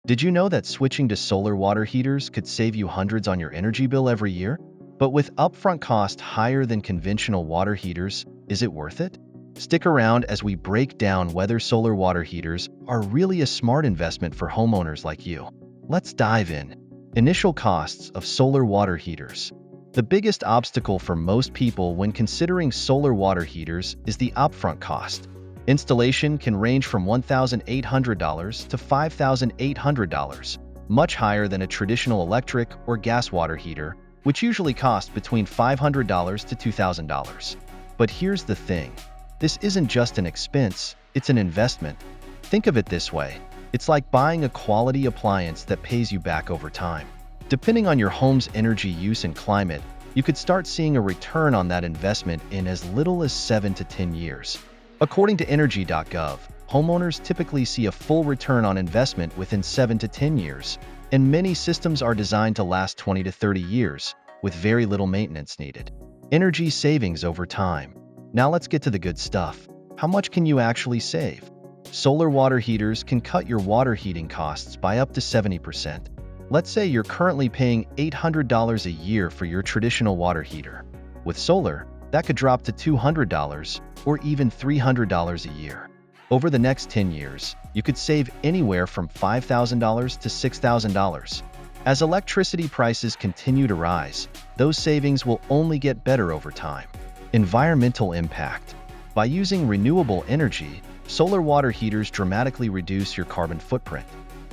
Did you know that switching to solar water heaters could save you hundreds on your energy bill every year? But with upfront cost higher than conventional water heaters, is it worth it? Stick around as we break down whether solar water heaters are really a smart investment for homeowners like you. Let's dive in. Initial costs of solar water heaters. The biggest obstacle for most people when considering solar water heaters is the upfront cost. Installation can range from $1,800 to $5,800, much higher than a traditional electric or gas water heater, which usually cost between $500 to $2,000. But here's the thing. This isn't just an expense, it's an investment. Think of it this way. It's like buying a quality appliance that pays you back over time. Depending on your home's energy use and climate, you could start seeing a return on that investment in as little as 7 to 10 years. According to energy.gov, homeowners typically see a full return on investment within 7 to 10 years, and many systems are designed to last 20 to 30 years, with very little maintenance needed. Energy savings over time. Now let's get to the good stuff. How much can you actually save? Solar water heaters can cut your water heating costs by up to 70%. Let's say you're currently paying $800 a year for your traditional water heater. With solar, that could drop to $200 or even $300 a year. Over the next 10 years, you could save anywhere from $5,000 to $6,000. As electricity prices continue to rise, those savings will only get better over time. Environmental impact. By using renewable energy, solar water heaters dramatically reduce your carbon footprint.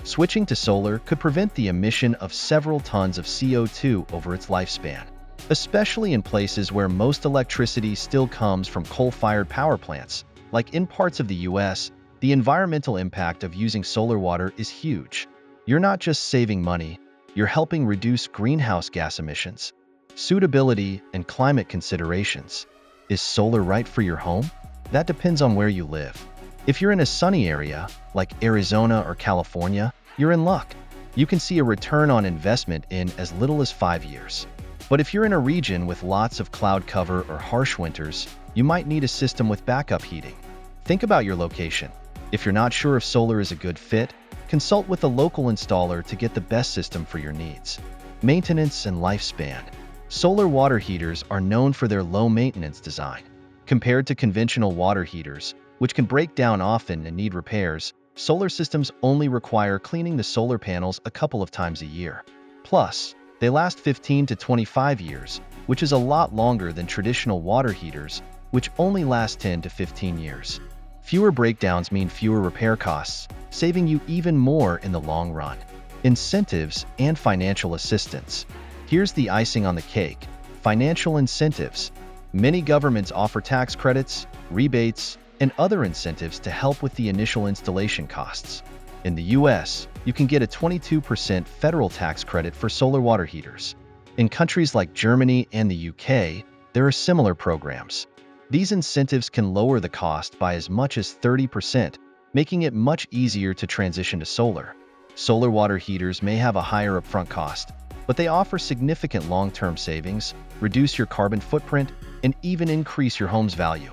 Switching to solar could prevent the emission of several tons of CO2 over its lifespan, especially in places where most electricity still comes from coal-fired power plants. Like in parts of the US, the environmental impact of using solar water is huge. You're not just saving money, you're helping reduce greenhouse gas emissions. Suitability and climate considerations. Is solar right for your home? That depends on where you live. If you're in a sunny area, like Arizona or California, you're in luck. You can see a return on investment in as little as 5 years. But if you're in a region with lots of cloud cover or harsh winters, you might need a system with backup heating. Think about your location. If you're not sure if solar is a good fit, consult with a local installer to get the best system for your needs. Maintenance and lifespan. Solar water heaters are known for their low maintenance design. Compared to conventional water heaters, which can break down often and need repairs, solar systems only require cleaning the solar panels a couple of times a year. Plus, they last 15 to 25 years, which is a lot longer than traditional water heaters, which only last 10 to 15 years. Fewer breakdowns mean fewer repair costs, saving you even more in the long run. Incentives and financial assistance. Here's the icing on the cake: financial incentives. Many governments offer tax credits, rebates, and other incentives to help with the initial installation costs. In the US, you can get a 22% federal tax credit for solar water heaters. In countries like Germany and the UK, there are similar programs. These incentives can lower the cost by as much as 30%, making it much easier to transition to solar. Solar water heaters may have a higher upfront cost, but they offer significant long-term savings, reduce your carbon footprint, and even increase your home's value.